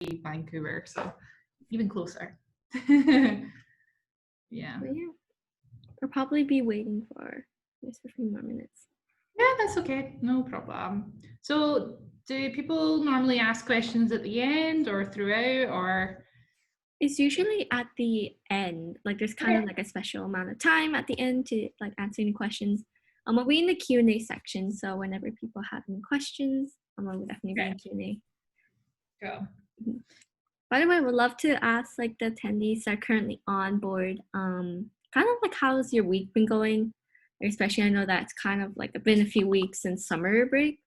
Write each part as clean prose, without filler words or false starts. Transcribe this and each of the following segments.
Vancouver, so even closer. Yeah. But yeah, I'll probably be waiting for just a few more minutes. Yeah, that's okay. No problem. So do people normally ask questions at the end or throughout, or? It's usually at the end, like there's kind of like a special amount of time at the end to like answer any questions. We'll be in the Q&A section, so whenever people have any questions, we'll definitely be in Q&A. Cool. By the way, we'd love to ask like the attendees that are currently on board, kind of like how's your week been going? Especially I know that it's kind of like been a few weeks since summer break,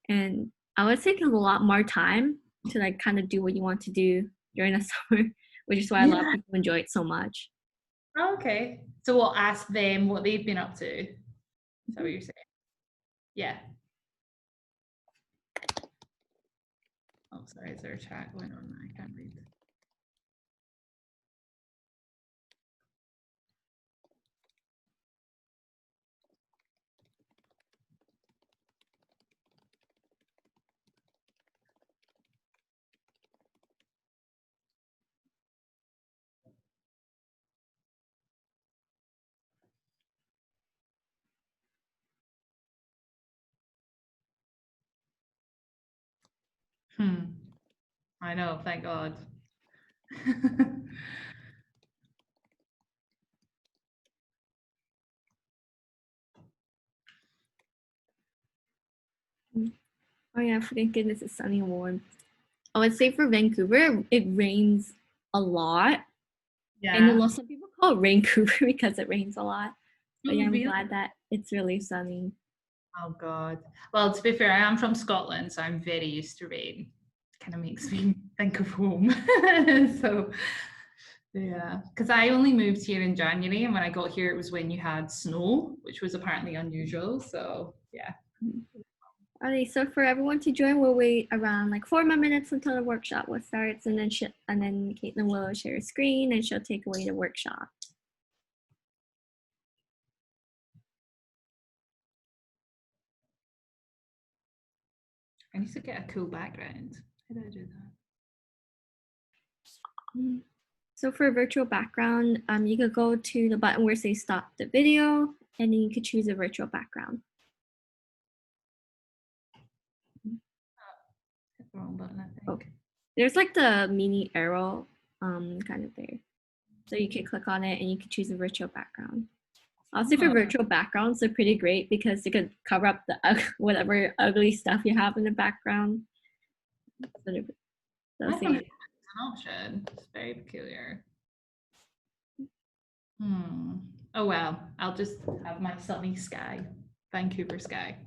and I would say there's a lot more time to like kind of do what you want to do during the summer, which is why a lot of people enjoy it so much. Okay. So we'll ask them what they've been up to. Is that what you're saying? Yeah. Oh, sorry. Is there a chat going on? I can't read. I know, thank God. Oh yeah, thank goodness it's sunny and warm. I would say for Vancouver, it rains a lot. Yeah. And a lot of people call it Raincouver because it rains a lot. But yeah, I'm really? glad that it's really sunny. Oh God. Well, to be fair, I am from Scotland, so I'm very used to rain. Kind of makes me think of home. So yeah, because I only moved here in January, and when I got here, it was when you had snow, which was apparently unusual. So yeah. Okay, so for everyone to join, we'll wait around like 4 more minutes until the workshop will start, and then Caitlin will share a screen and she'll take away the workshop. I need to get a cool background. How do I do that? So for virtual background, you could go to the button where it says stop the video, and then you could choose a virtual background. Hit the wrong button, I think. Okay. There's like the mini arrow kind of there. So you can click on it and you can choose a virtual background. Also for virtual backgrounds, they're pretty great because you could cover up the whatever ugly stuff you have in the background. So I think it's an option. It's very peculiar. Oh well, I'll just have my sunny sky, Vancouver sky.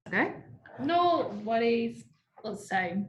Okay. No worries. Let's say.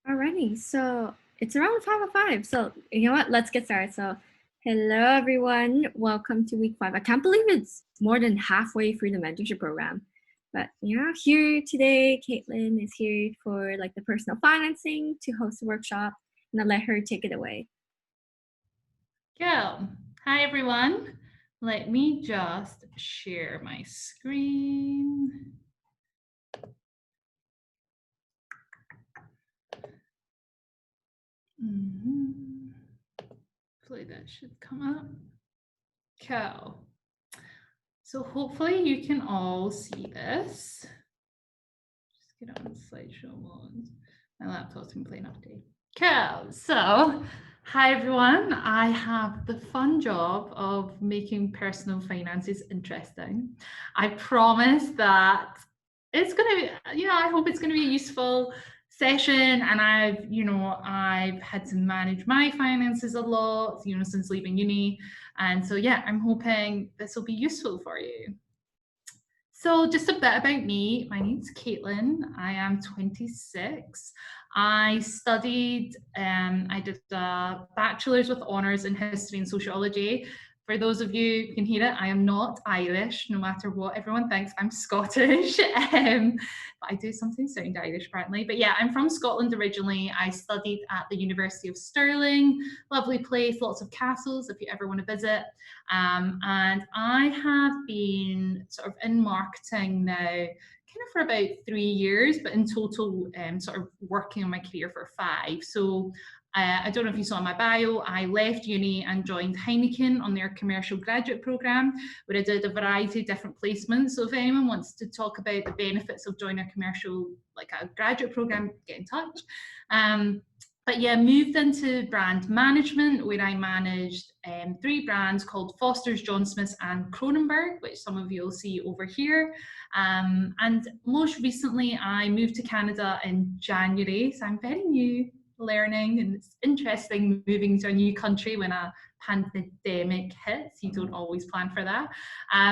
Alrighty, so it's around 5:05. So you know what? Let's get started. So hello everyone, welcome to week 5. I can't believe it's more than halfway through the mentorship program. But yeah, here today, Caitlin is here for like the personal financing to host a workshop, and I'll let her take it away. Go. Hi, everyone. Let me just share my screen. Hopefully that should come up. Cool. So hopefully you can all see this. Just get on slideshow mode. My laptop's been playing up today. Cool. So, hi everyone. I have the fun job of making personal finances interesting. I promise that it's going to be, I hope it's going to be a useful session. And I've had to manage my finances a lot, since leaving uni. And so, yeah, I'm hoping this will be useful for you. So just a bit about me. My name's Caitlin. I am 26. I studied, I did a bachelor's with honours in history and sociology. For those of you who can hear it, I am not Irish, no matter what everyone thinks. I'm Scottish, but I do sometimes sound Irish apparently. But yeah, I'm from Scotland originally. I studied at the University of Stirling, lovely place, lots of castles if you ever want to visit. And I have been sort of in marketing now kind of for about 3 years, but in total sort of working on my career for 5. So I don't know if you saw my bio, I left uni and joined Heineken on their commercial graduate programme, where I did a variety of different placements. So if anyone wants to talk about the benefits of joining a commercial, like a graduate programme, get in touch. But yeah, moved into brand management, where I managed 3 brands called Foster's, John Smith's and Cronenberg, which some of you will see over here. And most recently, I moved to Canada in January, so I'm very new, learning, and it's interesting moving to a new country when a pandemic hits. You don't always plan for that.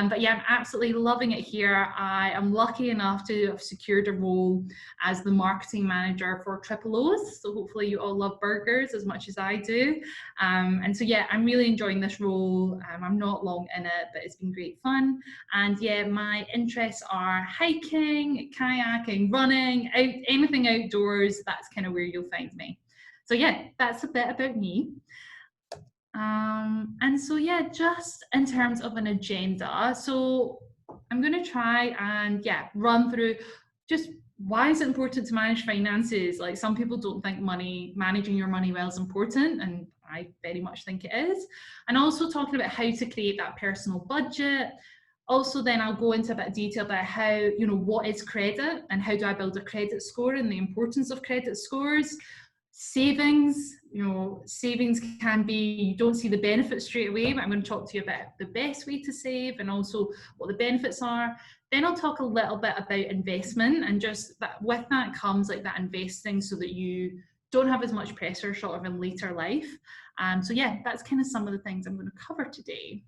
But yeah, I'm absolutely loving it here. I am lucky enough to have secured a role as the marketing manager for Triple O's. So hopefully you all love burgers as much as I do. And so yeah, I'm really enjoying this role. I'm not long in it, but it's been great fun. And yeah, my interests are hiking, kayaking, running, anything outdoors. That's kind of where you'll find me. So yeah, that's a bit about me. And so yeah, just in terms of an agenda, so I'm going to try and run through just why is it important to manage finances. Like, some people don't think managing your money well is important, and I very much think it is. And also talking about how to create that personal budget. Also, then I'll go into a bit of detail about how, what is credit and how do I build a credit score and the importance of credit scores. Savings, savings can be, you don't see the benefits straight away, but I'm going to talk to you about the best way to save and also what the benefits are. Then I'll talk a little bit about investment, and just that with that comes like that investing so that you don't have as much pressure sort of in later life. So yeah, that's kind of some of the things I'm going to cover today.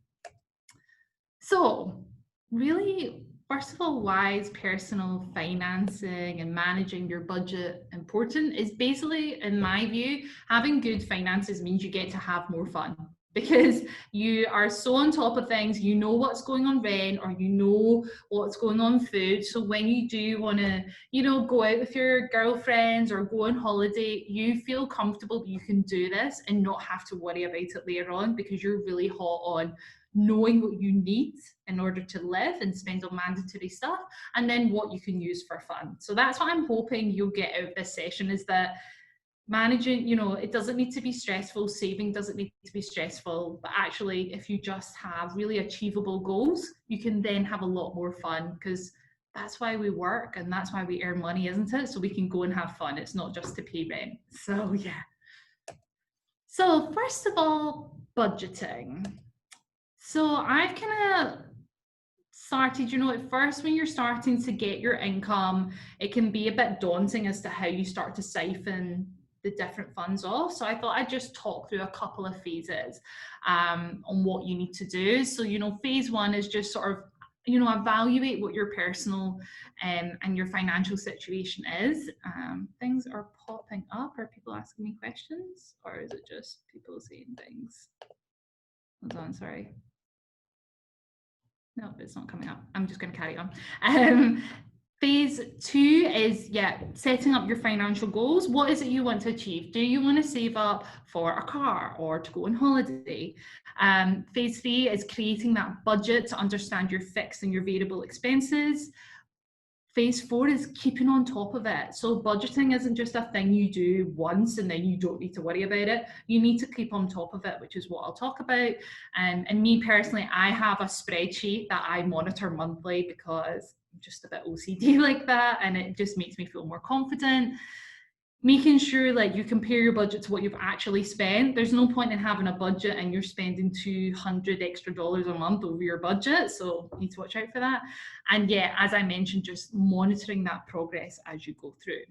So really, first of all, why is personal financing and managing your budget important? Is basically, in my view, having good finances means you get to have more fun, because you are so on top of things, you know what's going on rent, or you know what's going on food. So when you do want to, go out with your girlfriends or go on holiday, you feel comfortable that you can do this and not have to worry about it later on, because you're really hot on knowing what you need in order to live and spend on mandatory stuff, and then what you can use for fun. So that's what I'm hoping you'll get out of this session, is that managing, it doesn't need to be stressful, saving doesn't need to be stressful, but actually if you just have really achievable goals, you can then have a lot more fun, because that's why we work and that's why we earn money, isn't it? So we can go and have fun. It's not just to pay rent. So yeah. So first of all, budgeting. So I've kind of started, at first when you're starting to get your income, it can be a bit daunting as to how you start to siphon the different funds off. So I thought I'd just talk through a couple of phases on what you need to do. So, phase 1 is just sort of you know, evaluate what your personal and your financial situation is. Things are popping up. Are people asking me questions, or is it just people saying things? Hold on, sorry. No, it's not coming up. I'm just going to carry on. Phase 2 is, setting up your financial goals. What is it you want to achieve? Do you want to save up for a car or to go on holiday? Phase 3 is creating that budget to understand your fixed and your variable expenses. Phase 4 is keeping on top of it. So budgeting isn't just a thing you do once and then you don't need to worry about it. You need to keep on top of it, which is what I'll talk about. And me personally, I have a spreadsheet that I monitor monthly because I'm just a bit OCD like that, and it just makes me feel more confident. Making sure like you compare your budget to what you've actually spent. There's no point in having a budget and you're spending $200 extra a month over your budget, so you need to watch out for that. And as I mentioned, just monitoring that progress as you go through.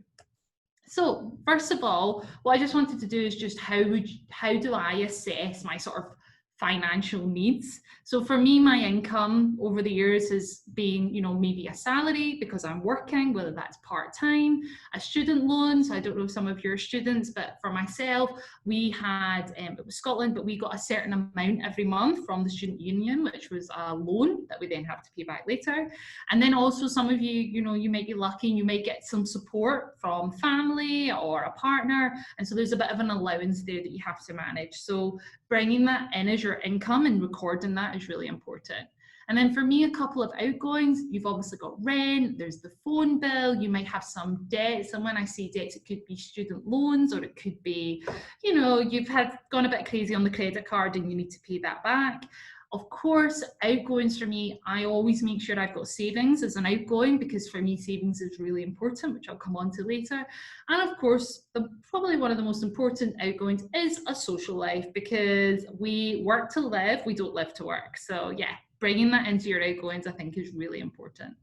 So first of all, what I just wanted to do is just how do I assess my sort of financial needs? So for me, my income over the years has been, you know, maybe a salary because I'm working, whether that's part-time, a student loan. So I don't know if some of your students, but for myself, we had, it was Scotland, but we got a certain amount every month from the student union, which was a loan that we then have to pay back later. And then also some of you, you know, you might be lucky and you might get some support from family or a partner. And so there's a bit of an allowance there that you have to manage. So bringing that in as your income and recording that is really important. And then for me, a couple of outgoings, you've obviously got rent, there's the phone bill, you might have some debts. And when I say debts, it could be student loans, or it could be, you know, you've gone a bit crazy on the credit card and you need to pay that back. Of course, outgoings for me, I always make sure I've got savings as an outgoing, because for me, savings is really important, which I'll come on to later. And of course, probably one of the most important outgoings is a social life, because we work to live, we don't live to work. So bringing that into your outgoings, I think, is really important.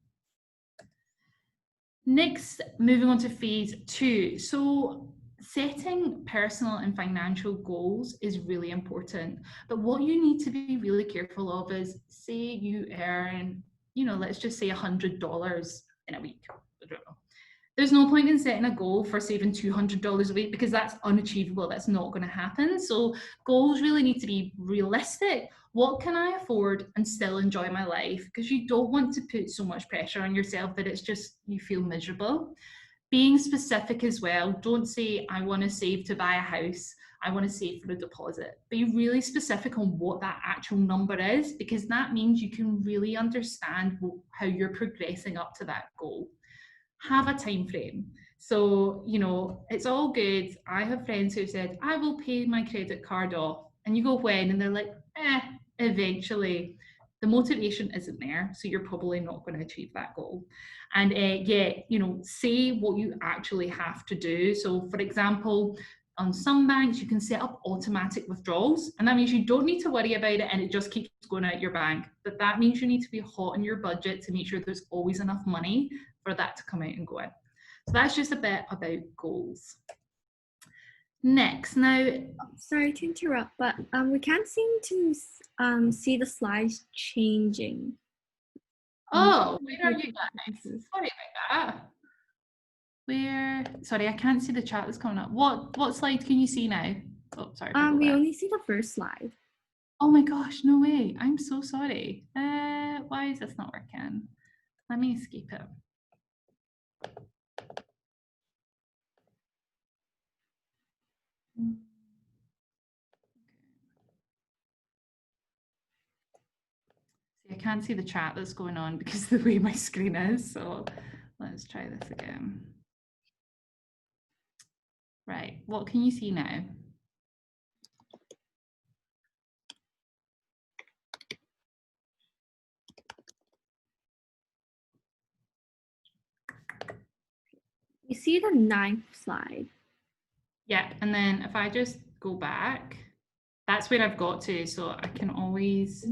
Next, moving on to phase 2. So setting personal and financial goals is really important, but what you need to be really careful of is, say you earn, you know, let's just say $100 in a week. I don't know. There's no point in setting a goal for saving $200 a week, because that's unachievable. That's not going to happen. So goals really need to be realistic. What can I afford and still enjoy my life? Because you don't want to put so much pressure on yourself that it's just you feel miserable. Being specific as well. Don't say, I want to save to buy a house. I want to save for a deposit. Be really specific on what that actual number is, because that means you can really understand how you're progressing up to that goal. Have a time frame. So, you know, it's all good. I have friends who said, I will pay my credit card off. And you go, when? And they're like, eventually. The motivation isn't there, so you're probably not going to achieve that goal. And you know, say what you actually have to do. So for example, on some banks, you can set up automatic withdrawals, and that means you don't need to worry about it and it just keeps going out your bank. But that means you need to be hot on your budget to make sure there's always enough money for that to come out and go in. So that's just a bit about goals. Next, now, sorry to interrupt, but we can't seem to see the slides changing. Oh, where are you guys? Sorry about that. Sorry, I can't see the chat that's coming up. What slide can you see now? Oh, sorry. We only see the first slide. Oh my gosh, no way. I'm so sorry. Why is this not working? Let me escape it. See, I can't see the chat that's going on because of the way my screen is. So let's try this again. Right, what can you see now? You see the 9th slide. Yeah, and then if I just go back, that's where I've got to. So I can always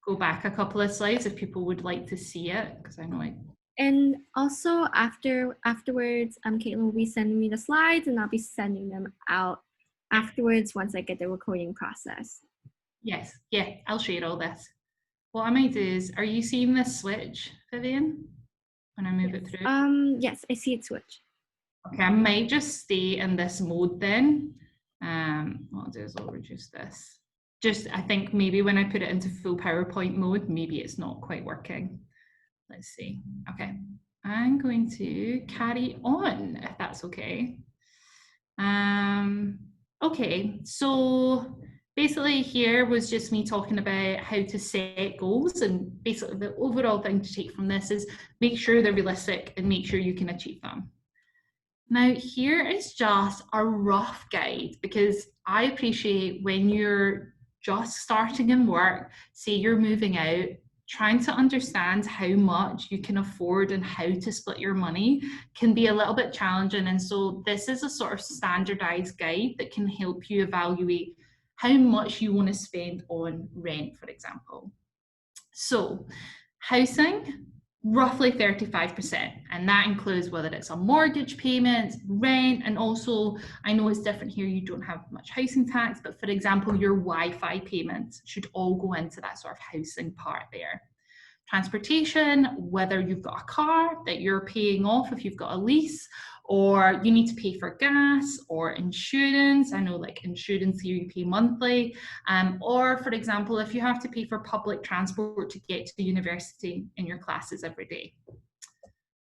go back a couple of slides if people would like to see it, because I know I... And also afterwards, Caitlin will be sending me the slides, and I'll be sending them out afterwards once I get the recording process. Yes, I'll share all this. what I might do is, are you seeing this switch, Vivian, when I move it through? Yes, I see it switch. Okay, I might just stay in this mode then. What I'll do is I'll reduce this. Just, I think maybe when I put it into full PowerPoint mode, maybe it's not quite working. Let's see. Okay, I'm going to carry on, if that's okay. Okay, so basically here was just me talking about how to set goals, and basically the overall thing to take from this is make sure they're realistic and make sure you can achieve them. Now, here is just a rough guide, because I appreciate when you're just starting in work, say you're moving out, trying to understand how much you can afford and how to split your money can be a little bit challenging. And so this is a sort of standardized guide that can help you evaluate how much you want to spend on rent, for example. So housing, roughly 35%, and that includes whether it's a mortgage payment, rent, and also, I know it's different here, you don't have much housing tax, but for example, your Wi-Fi payments should all go into that sort of housing part there. Transportation, whether you've got a car that you're paying off if you've got a lease, or you need to pay for gas or insurance. I know like insurance here you pay monthly, or for example, if you have to pay for public transport to get to the university in your classes every day.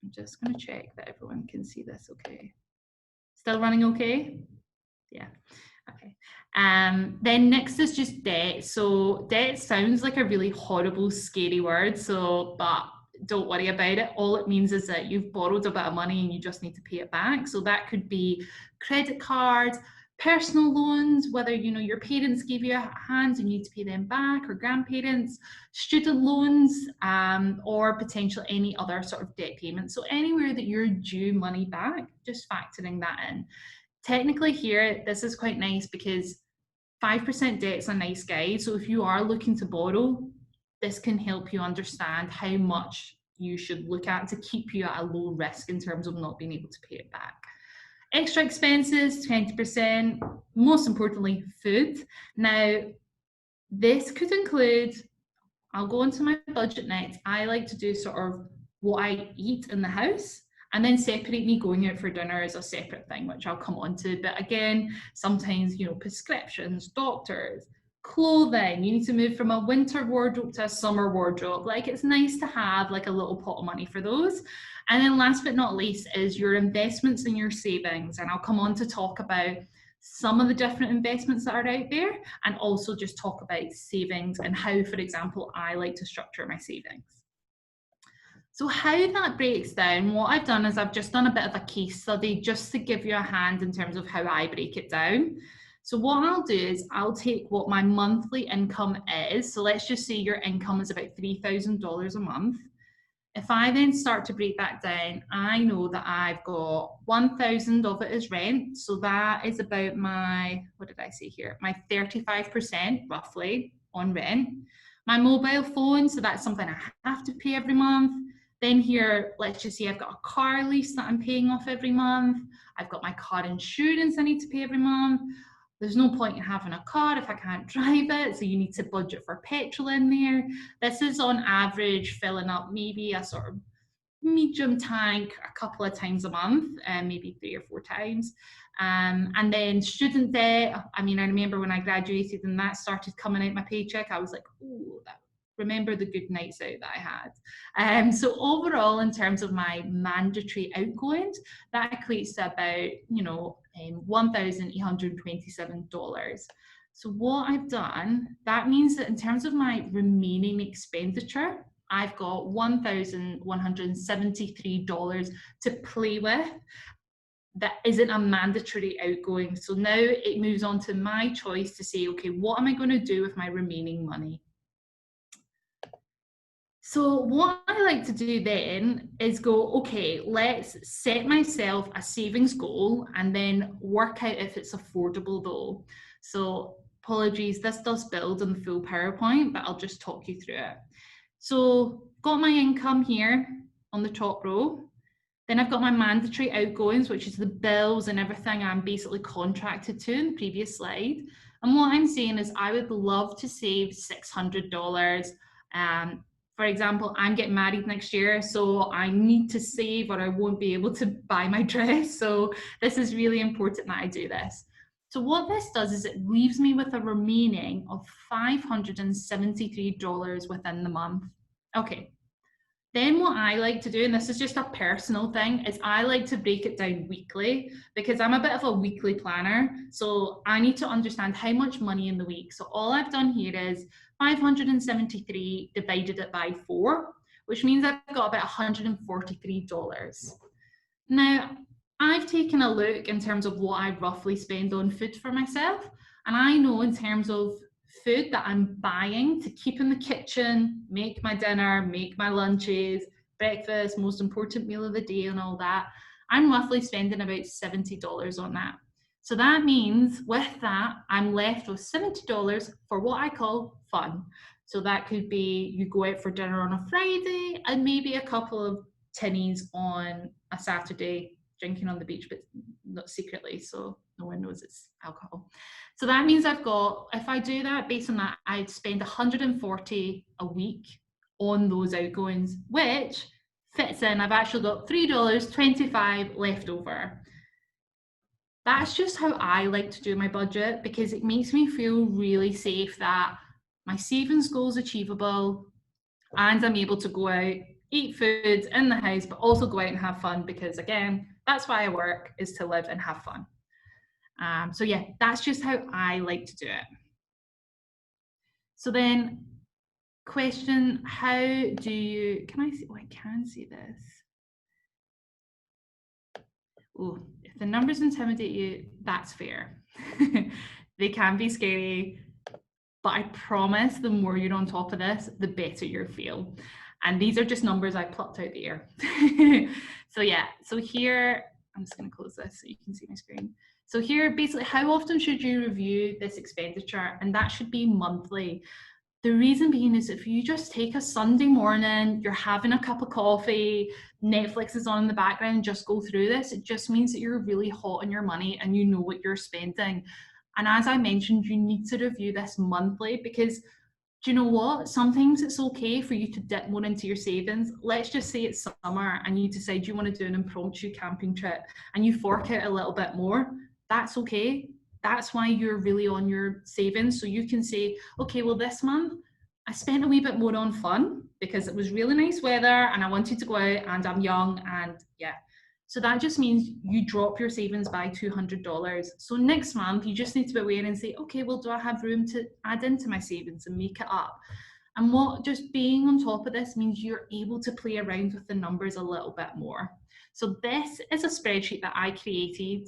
I'm just going to check that everyone can see this okay. Still running okay? Yeah. Okay. Then next is just debt. So debt sounds like a really horrible, scary word. But don't worry about it. All it means is that you've borrowed a bit of money and you just need to pay it back. So that could be credit cards, personal loans, whether your parents gave you a hand and you need to pay them back, or grandparents, student loans, or potentially any other sort of debt payment. So anywhere that you're due money back, just factoring that in. Technically here, this is quite nice because 5% debt's a nice guide. So if you are looking to borrow, this can help you understand how much you should look at to keep you at a low risk in terms of not being able to pay it back. Extra expenses, 20%. Most importantly, food. Now, this could include, I'll go into my budget next. I like to do sort of what I eat in the house, and then separate me going out for dinner as a separate thing, which I'll come on to. But again, sometimes, prescriptions, doctors, clothing, you need to move from a winter wardrobe to a summer wardrobe. Like, it's nice to have like a little pot of money for those. And then last but not least is your investments and your savings. And I'll come on to talk about some of the different investments that are out there, and also just talk about savings and how, for example, I like to structure my savings. So how that breaks down, what I've done is I've just done a bit of a case study just to give you a hand in terms of how I break it down. So what I'll do is I'll take what my monthly income is. So let's just say your income is about $3,000 a month. If I then start to break that down, I know that I've got 1,000 of it is rent. So that is about my, what did I say here? My 35% roughly on rent. My mobile phone, so that's something I have to pay every month. Then here, let's just say I've got a car lease that I'm paying off every month. I've got my car insurance I need to pay every month. There's no point in having a car if I can't drive it, so you need to budget for petrol in there. This is on average filling up maybe a sort of medium tank a couple of times a month, and maybe 3 or 4 times. And then student debt, I remember when I graduated and that started coming out my paycheck, I was like, oh, remember the good nights out that I had. So overall, in terms of my mandatory outgoings, that equates to about, $1,827. So what I've done, that means that in terms of my remaining expenditure, I've got $1,173 to play with. That isn't a mandatory outgoing. So now it moves on to my choice to say, okay, what am I going to do with my remaining money? So what I like to do then is go, okay, let's set myself a savings goal and then work out if it's affordable though. So apologies, this does build in the full PowerPoint, but I'll just talk you through it. So got my income here on the top row. Then I've got my mandatory outgoings, which is the bills and everything I'm basically contracted to in the previous slide. And what I'm saying is I would love to save $600. For example, I'm getting married next year, so I need to save or I won't be able to buy my dress. So this is really important that I do this. So what this does is it leaves me with a remaining of $573 within the month. Okay. Then what I like to do, and this is just a personal thing, is I like to break it down weekly because I'm a bit of a weekly planner. So I need to understand how much money in the week. So all I've done here is 573 divided it by 4, which means I've got about $143. Now, I've taken a look in terms of what I roughly spend on food for myself, and I know in terms of food that I'm buying to keep in the kitchen, make my dinner, make my lunches, breakfast, most important meal of the day, and all that, I'm roughly spending about $70 on that. So that means with that, I'm left with $70 for what I call fun. So that could be you go out for dinner on a Friday and maybe a couple of tinnies on a Saturday, drinking on the beach, but not secretly, so no one knows it's alcohol. So that means I've got, if I do that, based on that, I'd spend 140 a week on those outgoings, which fits in. I've actually got $3.25 left over. That's just how I like to do my budget because it makes me feel really safe that my savings goal is achievable and I'm able to go out, eat food in the house, but also go out and have fun because, again, that's why I work, is to live and have fun. So yeah, that's just how I like to do it. So then, question, how do you, can I see, oh, I can see this. Oh, if the numbers intimidate you, that's fair. They can be scary, but I promise the more you're on top of this, the better you'll feel. And these are just numbers I plucked out the air. So yeah, so here, I'm just gonna close this so you can see my screen. So here, basically, how often should you review this expenditure? And that should be monthly. The reason being is if you just take a Sunday morning, you're having a cup of coffee, Netflix is on in the background, just go through this, it just means that you're really hot on your money and you know what you're spending. And as I mentioned, you need to review this monthly because do you know what? Sometimes it's okay for you to dip more into your savings. Let's just say it's summer and you decide you want to do an impromptu camping trip and you fork out a little bit more. That's okay. That's why you're really on your savings. So you can say, okay, well, this month I spent a wee bit more on fun because it was really nice weather and I wanted to go out and I'm young and yeah. So that just means you drop your savings by $200. So next month, you just need to be aware and say, okay, well, do I have room to add into my savings and make it up? And what just being on top of this means you're able to play around with the numbers a little bit more. So this is a spreadsheet that I created.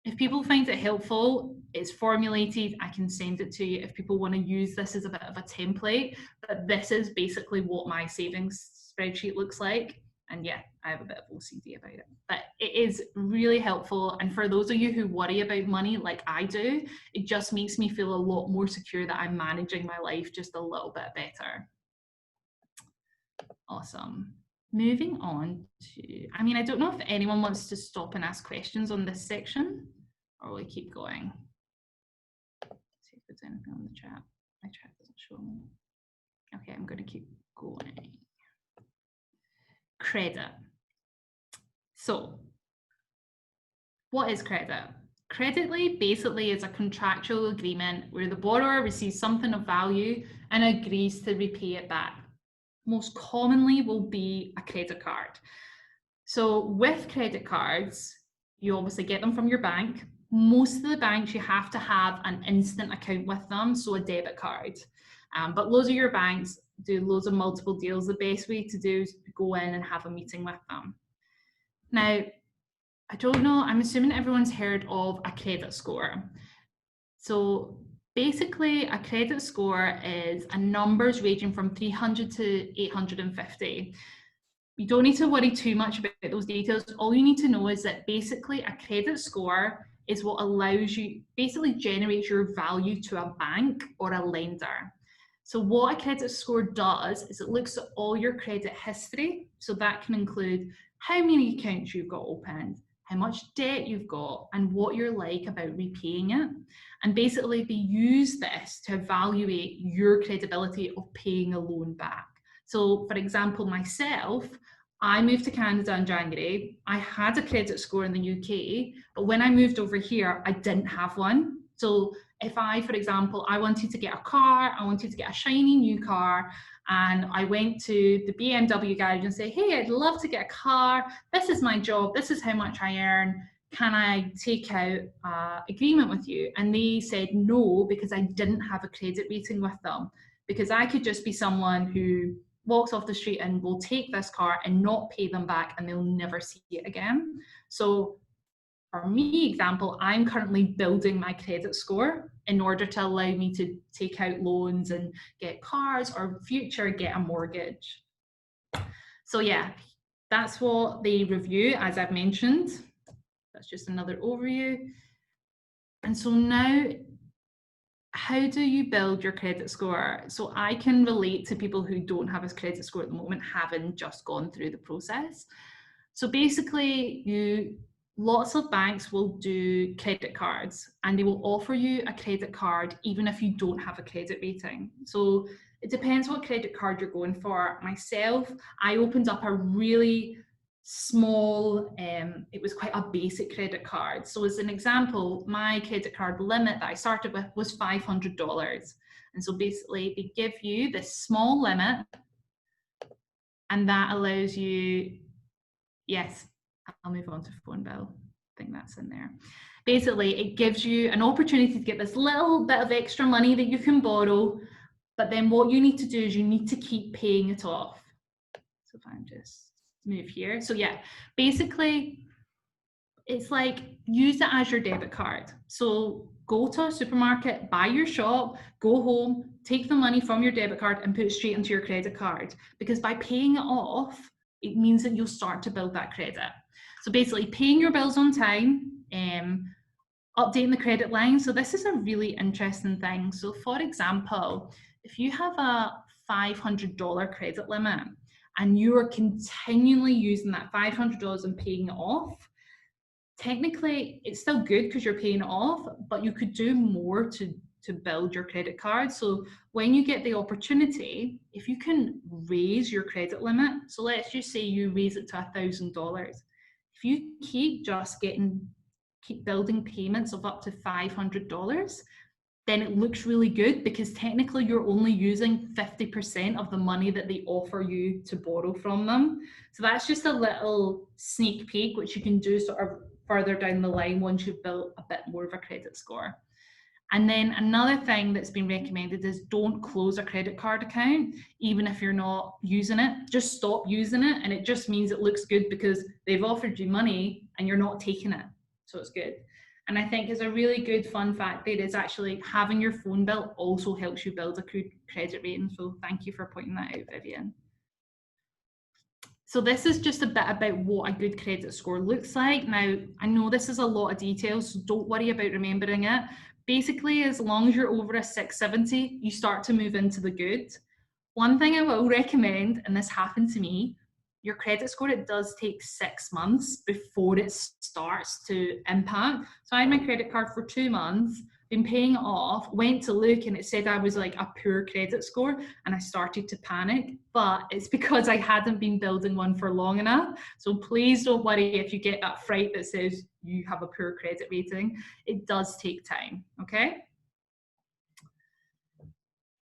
If people find it helpful, it's formulated, I can send it to you if people want to use this as a bit of a template, but this is basically what my savings spreadsheet looks like. And yeah, I have a bit of OCD about it, but it is really helpful. And for those of you who worry about money like I do, it just makes me feel a lot more secure that I'm managing my life just a little bit better. Awesome. Moving on to, I mean, I don't know if anyone wants to stop and ask questions on this section, or will we keep going? See if there's anything on the chat. My chat doesn't show me. Okay, I'm going to keep going. Credit. So, what is credit? Credit basically is a contractual agreement where the borrower receives something of value and agrees to repay it back. Most commonly will be a credit card. So with credit cards, you obviously get them from your bank. Most of the banks, you have to have an instant account with them, so a debit card. But loads of your banks do loads of multiple deals. The best way to do is go in and have a meeting with them. Now, I don't know, I'm assuming everyone's heard of a credit score. So basically, a credit score is a numbers ranging from 300 to 850. You don't need to worry too much about those details. All you need to know is that basically a credit score is what allows you, basically generates your value to a bank or a lender. So what a credit score does is it looks at all your credit history. So that can include how many accounts you've got opened, how much debt you've got, and what you're like about repaying it. And basically they use this to evaluate your credibility of paying a loan back. So for example, myself, I moved to Canada in January. I had a credit score in the UK, but when I moved over here, I didn't have one. So if I, for example, I wanted to get a car, I wanted to get a shiny new car, and I went to the BMW garage and say, hey, I'd love to get a car. This is my job. This is how much I earn. Can I take out an agreement with you? And they said no, because I didn't have a credit rating with them, because I could just be someone who walks off the street and will take this car and not pay them back, and they'll never see it again. So for me, example, I'm currently building my credit score in order to allow me to take out loans and get cars, or future get a mortgage. So yeah, that's what they review, as I've mentioned. That's just another overview. And so now, how do you build your credit score? So I can relate to people who don't have a credit score at the moment, having just gone through the process. So basically, lots of banks will do credit cards, and they will offer you a credit card even if you don't have a credit rating. So it depends what credit card you're going for. Myself, I opened up a really small, it was quite a basic credit card. So as an example, my credit card limit that I started with was $500. And so basically they give you this small limit, and that allows you, yes, I'll move on to phone bill. I think that's in there. Basically, it gives you an opportunity to get this little bit of extra money that you can borrow, but then what you need to do is you need to keep paying it off. So if I'm just move here. So yeah, basically, it's like, use it as your debit card. So go to a supermarket, buy your shop, go home, take the money from your debit card and put it straight into your credit card. Because by paying it off, it means that you'll start to build that credit. So basically, paying your bills on time, updating the credit line. So this is a really interesting thing. So for example, if you have a $500 credit limit and you are continually using that $500 and paying it off, technically it's still good because you're paying it off, but you could do more to build your credit card. So when you get the opportunity, if you can raise your credit limit, so let's just say you raise it to $1,000. If you keep building payments of up to $500, then it looks really good, because technically you're only using 50% of the money that they offer you to borrow from them. So that's just a little sneak peek, which you can do sort of further down the line once you've built a bit more of a credit score. And then another thing that's been recommended is don't close a credit card account, even if you're not using it. Just stop using it, and it just means it looks good because they've offered you money and you're not taking it. So it's good. And I think is a really good fun fact there is actually having your phone bill also helps you build a credit rating. So thank you for pointing that out, Vivian. So this is just a bit about what a good credit score looks like. Now, I know this is a lot of details, so don't worry about remembering it. Basically, as long as you're over a 670, you start to move into the good. One thing I will recommend, and this happened to me, your credit score, it does take 6 months before it starts to impact. So I had my credit card for 2 months, been paying it off, went to look and it said I was like a poor credit score, and I started to panic, but it's because I hadn't been building one for long enough. So please don't worry if you get that fright that says you have a poor credit rating. It does take time, okay?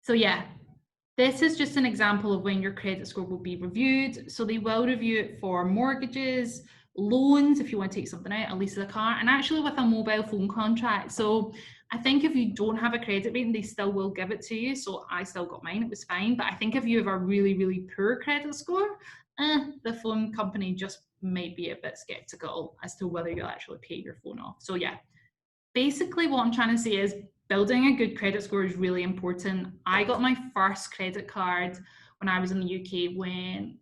So yeah, this is just an example of when your credit score will be reviewed. So they will review it for mortgages, loans, if you want to take something out, a lease of a car, and actually with a mobile phone contract. So I think if you don't have a credit rating, they still will give it to you. So I still got mine, it was fine. But I think if you have a really, really poor credit score, the phone company just might be a bit skeptical as to whether you'll actually pay your phone off. So yeah, basically what I'm trying to say is building a good credit score is really important. I got my first credit card when I was in the UK when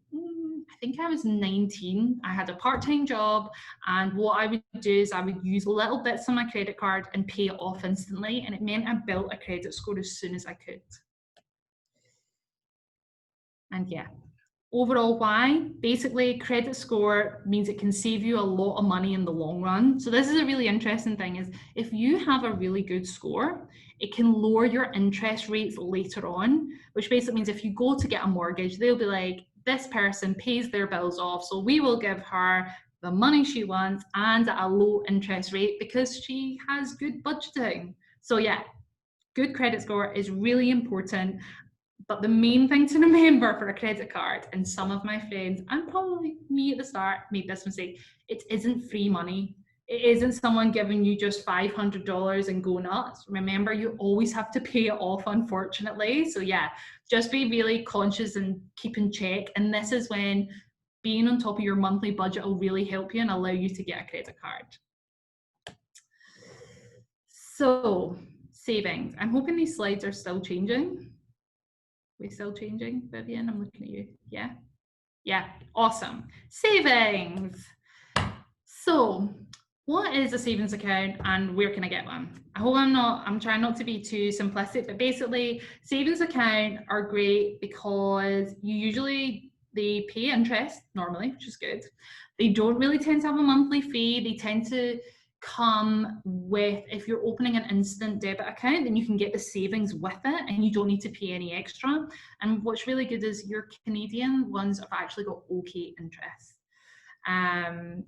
I think I was 19. I had a part-time job, and what I would do is I would use little bits on my credit card and pay it off instantly, and it meant I built a credit score as soon as I could. And yeah, Overall, why? Basically, credit score means it can save you a lot of money in the long run. So this is a really interesting thing, is if you have a really good score, it can lower your interest rates later on, which basically means if you go to get a mortgage, they'll be like, this person pays their bills off, so we will give her the money she wants and at a low interest rate because she has good budgeting. So yeah, good credit score is really important. But the main thing to remember for a credit card, and some of my friends, and probably me at the start, made this mistake, it isn't free money. It isn't someone giving you just $500 and go nuts. Remember, you always have to pay it off, unfortunately. So yeah, just be really conscious and keep in check. And this is when being on top of your monthly budget will really help you and allow you to get a credit card. So savings. I'm hoping these slides are still changing. We still changing, Vivian? I'm looking at you. Yeah? Yeah, awesome. Savings. So what is a savings account and where can I get one? I hope I'm trying not to be too simplistic, but basically savings account are great because they pay interest normally, which is good. They don't really tend to have a monthly fee. They tend to come with, if you're opening an instant debit account, then you can get the savings with it and you don't need to pay any extra. And what's really good is your Canadian ones have actually got okay interest.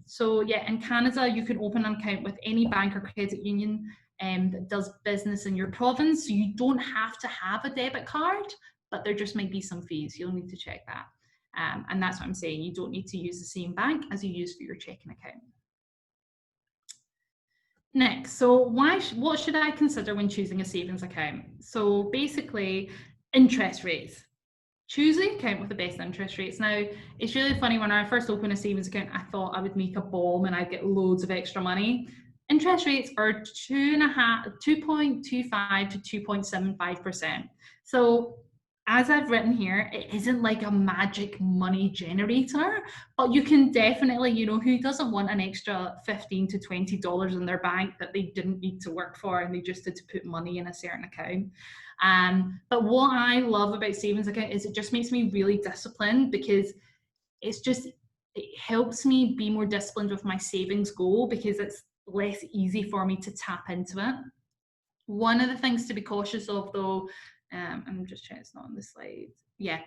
So yeah, in Canada, you can open an account with any bank or credit union that does business in your province. So you don't have to have a debit card, but there just might be some fees. You'll need to check that. And that's what I'm saying. You don't need to use the same bank as you use for your checking account. Next, so what should I consider when choosing a savings account? So basically, interest rates. Choose the account with the best interest rates. Now, it's really funny, when I first opened a savings account, I thought I would make a bomb and I'd get loads of extra money. Interest rates are 2.25 to 2.75%. So as I've written here, it isn't like a magic money generator, but you can definitely, who doesn't want an extra $15 to $20 in their bank that they didn't need to work for and they just had to put money in a certain account. But what I love about savings account is it just makes me really disciplined, because it helps me be more disciplined with my savings goal, because it's less easy for me to tap into it. One of the things to be cautious of, though, I'm just checking it's not on the slide. Yeah.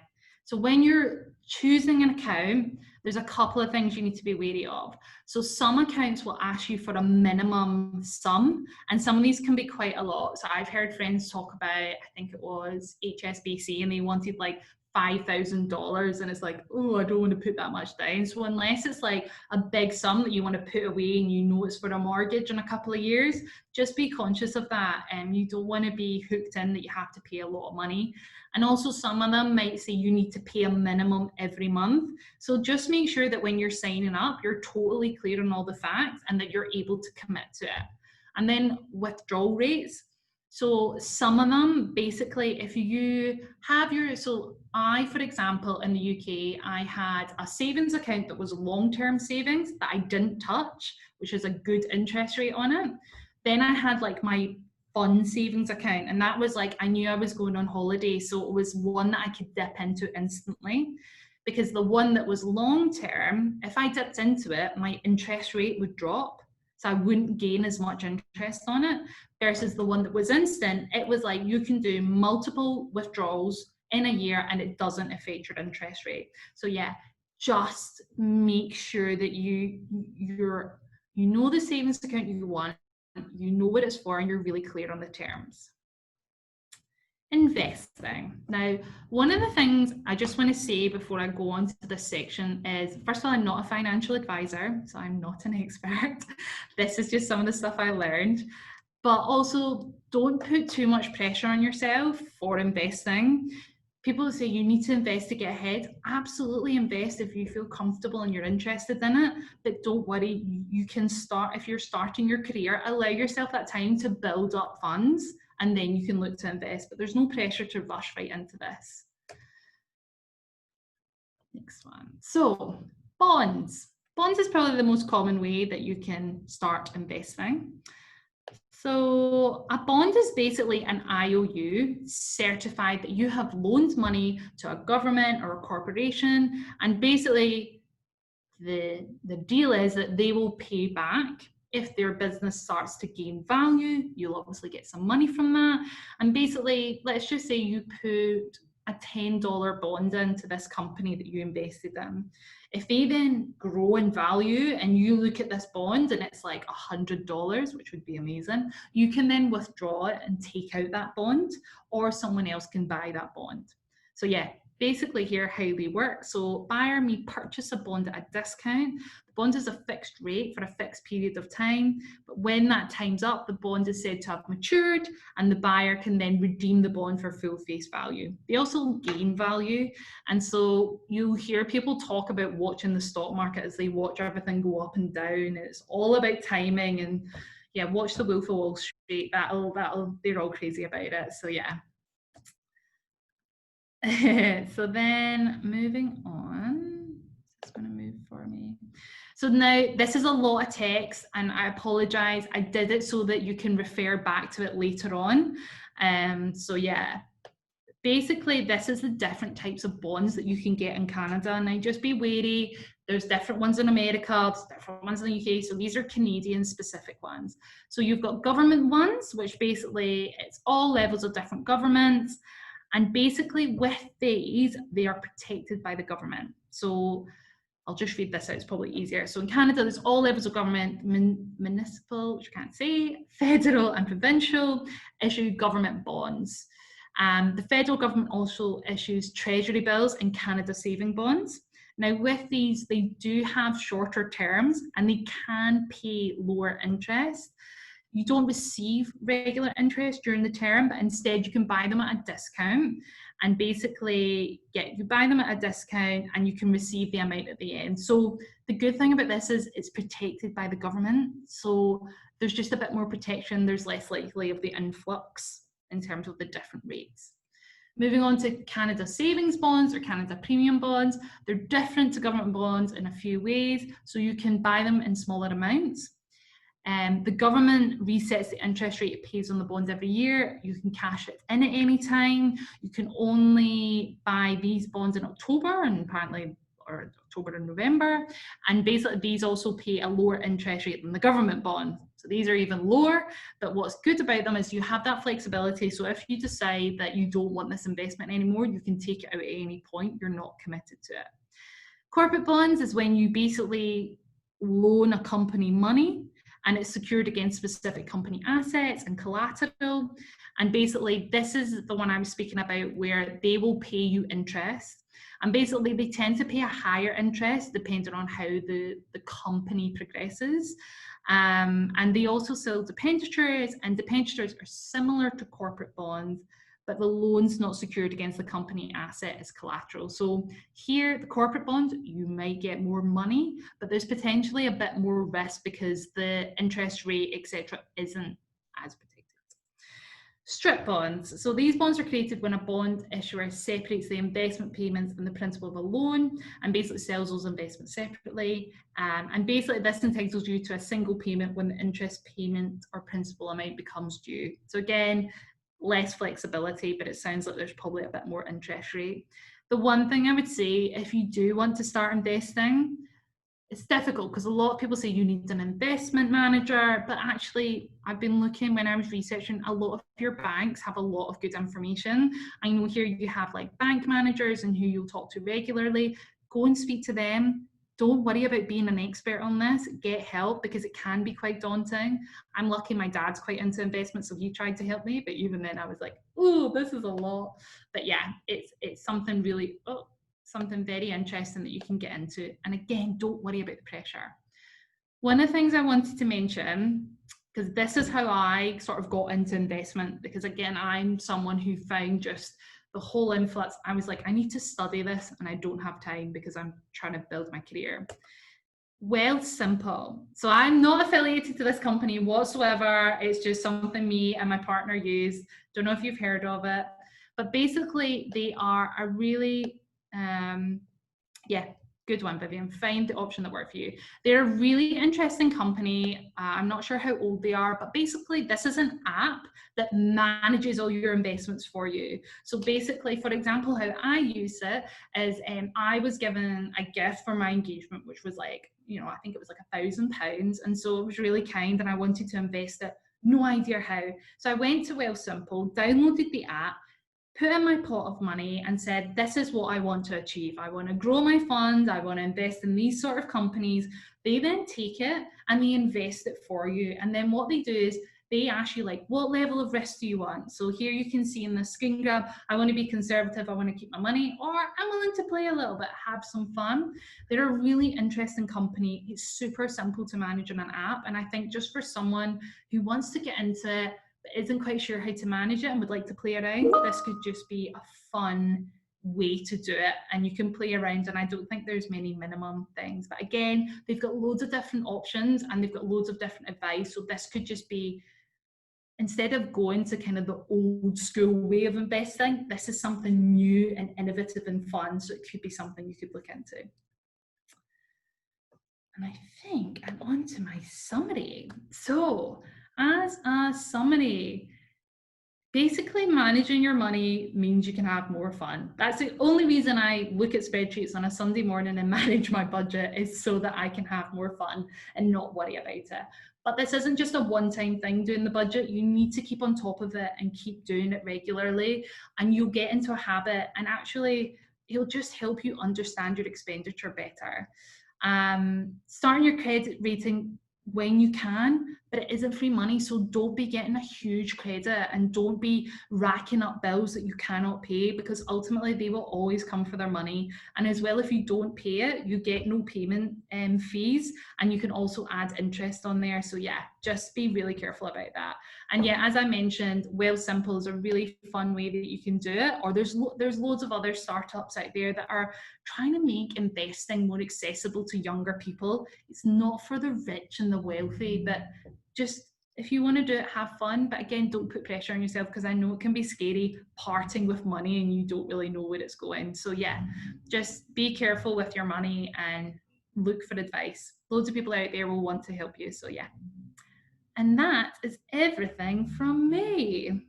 So when you're choosing an account, there's a couple of things you need to be wary of. So some accounts will ask you for a minimum sum, and some of these can be quite a lot. So I've heard friends talk about, I think it was HSBC, and they wanted like $5,000, and it's like, oh, I don't want to put that much down. So unless it's like a big sum that you want to put away and it's for a mortgage in a couple of years, just be conscious of that. And you don't want to be hooked in that you have to pay a lot of money. And also some of them might say you need to pay a minimum every month. So just make sure that when you're signing up, you're totally clear on all the facts and that you're able to commit to it. And then withdrawal rates. So some of them, basically, if you have so I, for example, in the UK, I had a savings account that was long-term savings that I didn't touch, which is a good interest rate on it. Then I had like my fun savings account, and that was like, I knew I was going on holiday, so it was one that I could dip into instantly. Because the one that was long-term, if I dipped into it, my interest rate would drop. So I wouldn't gain as much interest on it, versus the one that was instant. It was like you can do multiple withdrawals in a year and it doesn't affect your interest rate. So yeah, just make sure that you know the savings account you want, you know what it's for, and you're really clear on the terms. Investing. Now, one of the things I just want to say before I go on to this section is, first of all, I'm not a financial advisor, so I'm not an expert. This is just some of the stuff I learned. But also, don't put too much pressure on yourself for investing. People say you need to invest to get ahead. Absolutely invest if you feel comfortable and you're interested in it. But don't worry, you can start, if you're starting your career, allow yourself that time to build up funds, and then you can look to invest. But there's no pressure to rush right into this. Next one. So bonds. Bonds is probably the most common way that you can start investing. So a bond is basically an IOU certified that you have loaned money to a government or a corporation, and basically the deal is that they will pay back if their business starts to gain value. You'll obviously get some money from that. And basically, let's just say you put a $10 bond into this company that you invested in. If they then grow in value and you look at this bond and it's like $100, which would be amazing, you can then withdraw it and take out that bond, or someone else can buy that bond. So yeah, basically here how they work. So buyer may purchase a bond at a discount. The bond is a fixed rate for a fixed period of time, but when that time's up, the bond is said to have matured, and the buyer can then redeem the bond for full face value. They also gain value, and so you'll hear people talk about watching the stock market as they watch everything go up and down. It's all about timing, and yeah, watch the Wolf of Wall Street. That'll they're all crazy about it. So yeah. So then moving on, it's going to move for me. So now this is a lot of text, and I apologize. I did it so that you can refer back to it later on. So yeah, basically this is the different types of bonds that you can get in Canada. Now just be wary, there's different ones in America, there's different ones in the UK, so these are Canadian specific ones. So you've got government ones, which basically it's all levels of different governments. And basically with these, they are protected by the government. So I'll just read this out, it's probably easier. So in Canada, there's all levels of government, municipal, which I can't say, federal and provincial, issue government bonds. The federal government also issues treasury bills and Canada saving bonds. Now with these, they do have shorter terms and they can pay lower interest. You don't receive regular interest during the term, but instead you can buy them at a discount. And basically, yeah, you buy them at a discount and you can receive the amount at the end. So the good thing about this is it's protected by the government. So there's just a bit more protection. There's less likely of the influx in terms of the different rates. Moving on to Canada savings bonds or Canada premium bonds. They're different to government bonds in a few ways. So you can buy them in smaller amounts. The government resets the interest rate it pays on the bonds every year. You can cash it in at any time. You can only buy these bonds in October and apparently, or October and November. And basically these also pay a lower interest rate than the government bond. So these are even lower, but what's good about them is you have that flexibility. So if you decide that you don't want this investment anymore, you can take it out at any point. You're not committed to it. Corporate bonds is when you basically loan a company money and it's secured against specific company assets and collateral. And basically this is the one I was speaking about where they will pay you interest. And basically they tend to pay a higher interest depending on how the company progresses. And they also sell debentures, and debentures are similar to corporate bonds, but the loan's not secured against the company asset as collateral. So here, the corporate bond, you might get more money, but there's potentially a bit more risk because the interest rate, etc., isn't as protected. Strip bonds. So these bonds are created when a bond issuer separates the investment payments and the principal of a loan and basically sells those investments separately. And basically this entitles you to a single payment when the interest payment or principal amount becomes due. So again, less flexibility, but it sounds like there's probably a bit more interest rate. The one thing I would say, if you do want to start investing, it's difficult because a lot of people say you need an investment manager, but actually I've been looking when I was researching, a lot of your banks have a lot of good information. I know here you have like bank managers and who you'll talk to regularly. Go and speak to them. Don't worry about being an expert on this. Get help because it can be quite daunting. I'm lucky my dad's quite into investments, so he tried to help me, but even then I was like, oh, this is a lot. But yeah, it's something really, something very interesting that you can get into. And again, don't worry about the pressure. One of the things I wanted to mention, because this is how I sort of got into investment, because again, I'm someone who found just the whole influx. I was like, I need to study this and I don't have time because I'm trying to build my career. Wealthsimple. So I'm not affiliated to this company whatsoever. It's just something me and my partner use. Don't know if you've heard of it, but basically they are a really, Good one, Vivian. Find the option that works for you. They're a really interesting company. I'm not sure how old they are, but basically this is an app that manages all your investments for you. So basically, for example, how I use it is I was given a gift for my engagement, which was like, I think it was like £1,000. And so it was really kind and I wanted to invest it. No idea how. So I went to Wealthsimple, downloaded the app, put in my pot of money and said, this is what I want to achieve. I want to grow my fund. I want to invest in these sort of companies. They then take it and they invest it for you. And then what they do is they ask you, like, what level of risk do you want? So here you can see in the screen grab, I want to be conservative. I want to keep my money, or I'm willing to play a little bit, have some fun. They're a really interesting company. It's super simple to manage on an app. And I think just for someone who wants to get into it, but isn't quite sure how to manage it and would like to play around, this could just be a fun way to do it, and you can play around, and I don't think there's many minimum things. But again, they've got loads of different options and they've got loads of different advice, so this could just be, instead of going to kind of the old school way of investing, this is something new and innovative and fun, so it could be something you could look into. And I think I'm on to my summary. So as a summary, basically managing your money means you can have more fun. That's the only reason I look at spreadsheets on a Sunday morning and manage my budget, is so that I can have more fun and not worry about it. But this isn't just a one-time thing doing the budget. You need to keep on top of it and keep doing it regularly, and you'll get into a habit, and actually it'll just help you understand your expenditure better. Starting your credit rating when you can, but it isn't free money, so don't be getting a huge credit and don't be racking up bills that you cannot pay, because ultimately they will always come for their money. And as well, if you don't pay it, you get no payment fees, and you can also add interest on there. So yeah, just be really careful about that. And yeah, as I mentioned, Wealthsimple is a really fun way that you can do it, or there's loads of other startups out there that are trying to make investing more accessible to younger people. It's not for the rich and the wealthy, but just, if you want to do it, have fun. But again, don't put pressure on yourself, because I know it can be scary parting with money and you don't really know where it's going. So yeah, just be careful with your money and look for advice. Loads of people out there will want to help you. So yeah. And that is everything from me.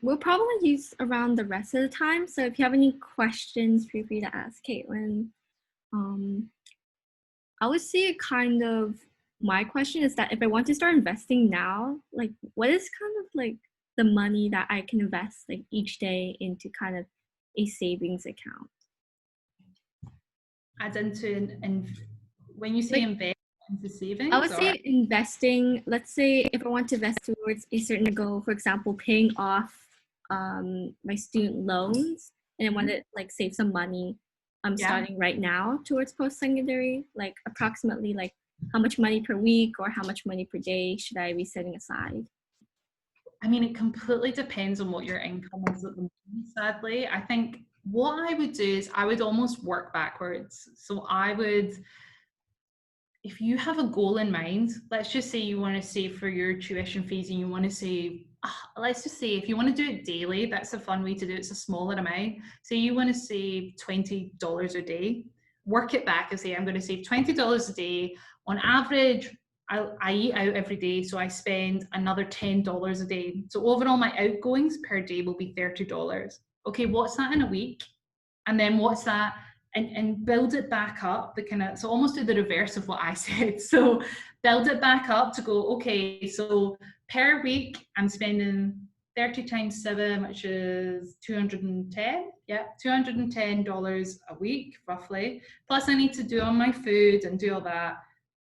We'll probably use around the rest of the time. So if you have any questions, feel free to ask Caitlin. I would say kind of my question is that if I want to start investing now, like what is kind of like the money that I can invest like each day into kind of a savings account? Add into, and when you say invest into savings, I would say investing. Let's say if I want to invest towards a certain goal, for example, paying off my student loans, and I want to like save some money. I'm starting right now towards post-secondary, like approximately like how much money per week or how much money per day should I be setting aside? I mean, it completely depends on what your income is at the moment, sadly. I think what I would do is I would almost work backwards. So I would, if you have a goal in mind, let's just say you want to save for your tuition fees and you want to save, let's just say if you want to do it daily, that's a fun way to do it. It's a smaller amount. Say you want to save $20 a day, work it back and say, I'm going to save $20 a day. On average, I eat out every day, so I spend another $10 a day. So overall, my outgoings per day will be $30. Okay, what's that in a week? And then what's that? And build it back up, the kind of, so almost do the reverse of what I said. So build it back up to go, okay, so per week, I'm spending 30 times 7, which is 210. Yeah, $210 a week, roughly. Plus I need to do on my food and do all that.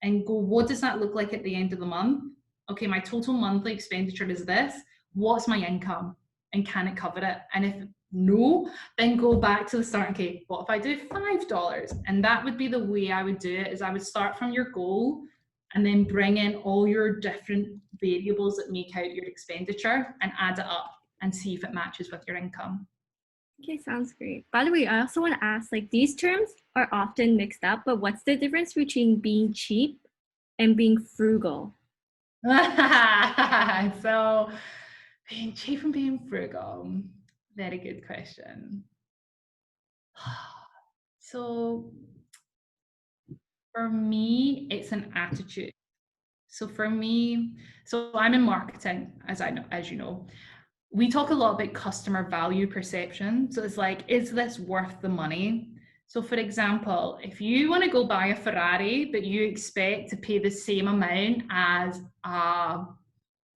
And go, what does that look like at the end of the month? Okay, my total monthly expenditure is this. What's my income? And can it cover it? And if no, then go back to the start. Okay, what if I do $5? And that would be the way I would do it, is I would start from your goal and then bring in all your different variables that make out your expenditure and add it up and see if it matches with your income. Okay, sounds great. By the way, I also want to ask, like, these terms are often mixed up, but what's the difference between being cheap and being frugal? So being cheap and being frugal. Very good question. So for me, it's an attitude. So for me, so I'm in marketing, as you know. We talk a lot about customer value perception. So it's like, is this worth the money? So for example, if you want to go buy a Ferrari, but you expect to pay the same amount as a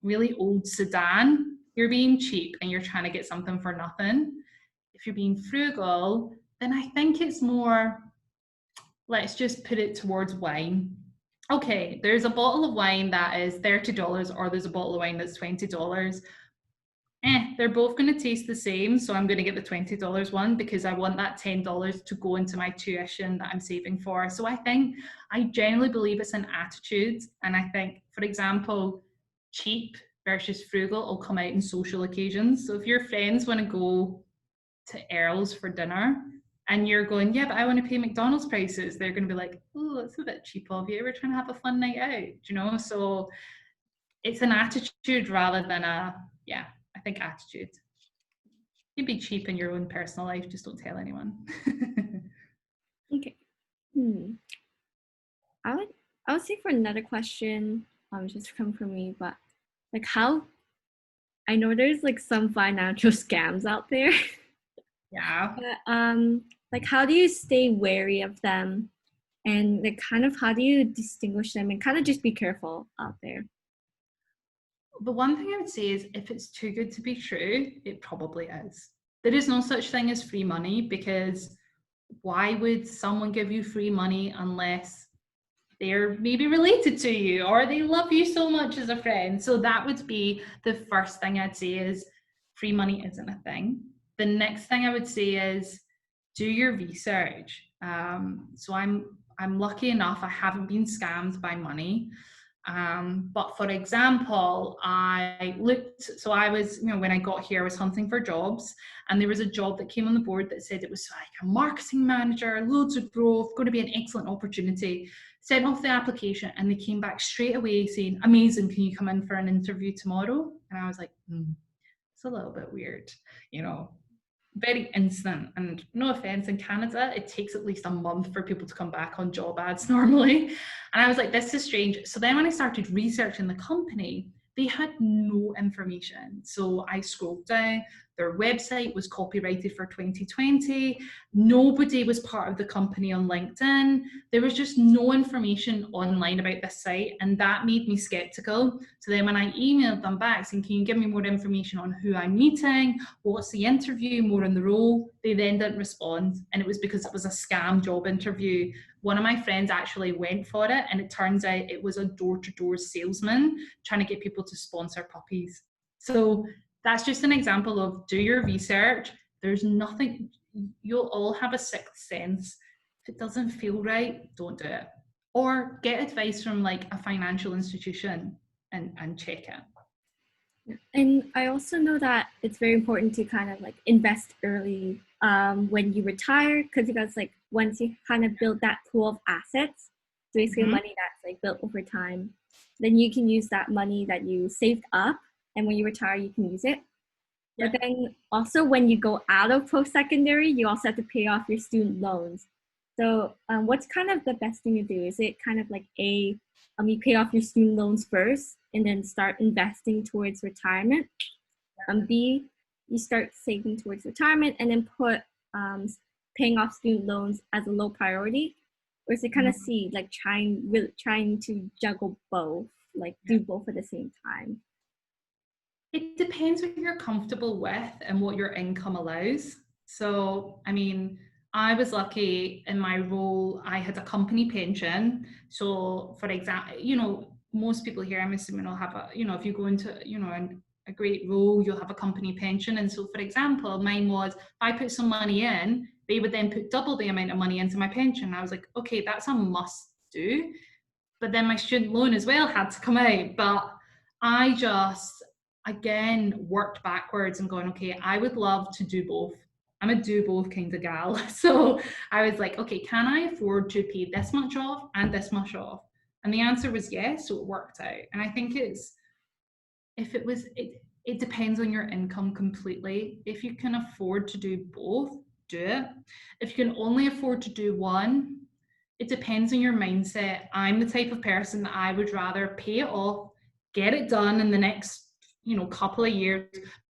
really old sedan, you're being cheap and you're trying to get something for nothing. If you're being frugal, then I think it's more, let's just put it towards wine. Okay, there's a bottle of wine that is $30 or there's a bottle of wine that's $20. They're both going to taste the same. So I'm going to get the $20 one because I want that $10 to go into my tuition that I'm saving for. So I generally believe it's an attitude. And I think, for example, cheap versus frugal will come out in social occasions. So if your friends want to go to Earl's for dinner and you're going, yeah, but I want to pay McDonald's prices, they're going to be like, oh, that's a bit cheap of you. We're trying to have a fun night out, So it's an attitude rather than I think attitude. You can be cheap in your own personal life, just don't tell anyone. Okay. I would say for another question, just come from me, but like how I know there's like some financial scams out there. Yeah. But like how do you stay wary of them, and like kind of how do you distinguish them and kind of just be careful out there? The one thing I would say is if it's too good to be true, it probably is. There is no such thing as free money, because why would someone give you free money unless they're maybe related to you or they love you so much as a friend? So that would be the first thing I'd say, is free money isn't a thing. The next thing I would say is do your research. So I'm lucky enough, I haven't been scammed by money. But for example, I was, when I got here, I was hunting for jobs, and there was a job that came on the board that said it was like a marketing manager, loads of growth, going to be an excellent opportunity. Sent off the application and they came back straight away saying, amazing, can you come in for an interview tomorrow? And I was like, it's a little bit weird, very instant. And no offense, in Canada, it takes at least a month for people to come back on job ads normally. And I was like, this is strange. So then when I started researching the company, they had no information. So I scrolled down, their website was copyrighted for 2020. Nobody was part of the company on LinkedIn. There was just no information online about this site. And that made me skeptical. So then when I emailed them back saying, can you give me more information on who I'm meeting? What's the interview? More on the role? They then didn't respond. And it was because it was a scam job interview. One of my friends actually went for it, and it turns out it was a door-to-door salesman trying to get people to sponsor puppies. So that's just an example of do your research. There's nothing, you'll all have a sixth sense. If it doesn't feel right, don't do it. Or get advice from like a financial institution and check it. And I also know that it's very important to kind of like invest early when you retire, because like once you kind of build that pool of assets, so basically money that's like built over time, then you can use that money that you saved up, and when you retire, you can use it. Yeah. But then also when you go out of post-secondary, you also have to pay off your student loans. So what's kind of the best thing to do? Is it kind of like you pay off your student loans first and then start investing towards retirement? B, you start saving towards retirement and then put paying off student loans as a low priority? Or is it kind of C, like trying to juggle both, like do both at the same time? It depends what you're comfortable with and what your income allows. So, I mean, I was lucky in my role, I had a company pension. So, for example, most people here, I'm assuming, will have if you go into, a great role, you'll have a company pension. And so, for example, mine was, if I put some money in, they would then put double the amount of money into my pension. I was like, okay, that's a must do. But then my student loan as well had to come out. But I just, again, worked backwards and going, okay, I would love to do both. I'm a do both kind of gal. So I was like, okay, can I afford to pay this much off and this much off? And the answer was yes, so it worked out. And I think It depends on your income completely. If you can afford to do both, do it. If you can only afford to do one, it depends on your mindset. I'm the type of person that I would rather pay it off, get it done in the next, couple of years.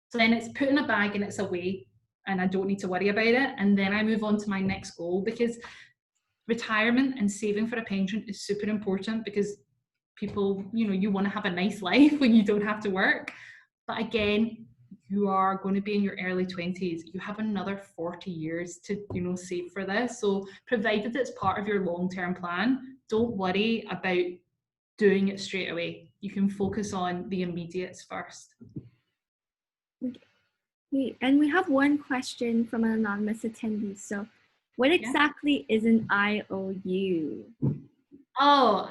So then it's put in a bag and it's away and I don't need to worry about it. And then I move on to my next goal, because retirement and saving for a pension is super important, because people, you want to have a nice life when you don't have to work. But again, you are going to be in your early 20s. You have another 40 years to, save for this. So provided it's part of your long-term plan, don't worry about doing it straight away. You can focus on the immediates first. Okay. And we have one question from an anonymous attendee. So what exactly is an IOU? Oh,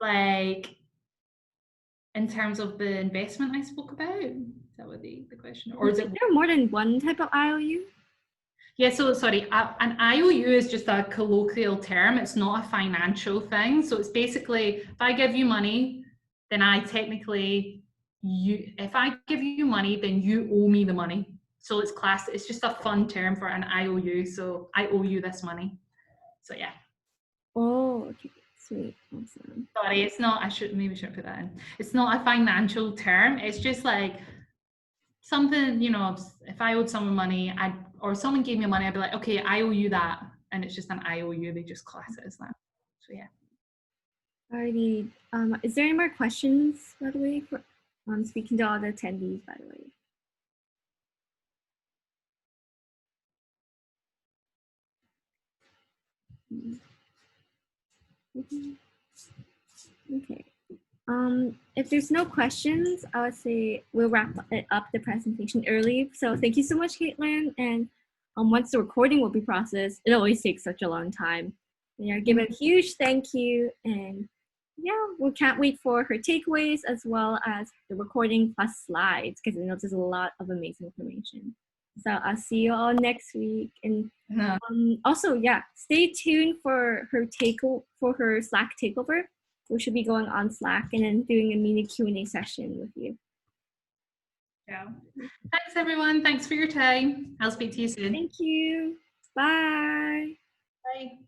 like in terms of the investment I spoke about? Is that what the question? Or is there more than one type of IOU? Yeah, so sorry, an IOU is just a colloquial term. It's not a financial thing. So it's basically, if I give you money, then if I give you money, then you owe me the money. So it's just a fun term for an IOU. So I owe you this money. So yeah. Oh, okay. Sweet. Awesome. Sorry, it's not, maybe I shouldn't put that in. It's not a financial term. It's just like something, if I owed someone money, or someone gave me money, I'd be like, okay, I owe you that. And it's just an IOU. They just class it as that. So yeah. Alrighty. Is there any more questions, by the way? I'm speaking to all the attendees, by the way. Okay. If there's no questions, I would say we'll wrap up the presentation early. So thank you so much, Caitlin. And once the recording will be processed, it always takes such a long time. Yeah, give a huge thank you. And yeah, we can't wait for her takeaways as well as the recording plus slides, because I know there's a lot of amazing information. So I'll see you all next week. And also, yeah, stay tuned for her Slack takeover. We should be going on Slack and then doing a mini Q&A session with you. Yeah. Thanks, everyone. Thanks for your time. I'll speak to you soon. Thank you. Bye. Bye.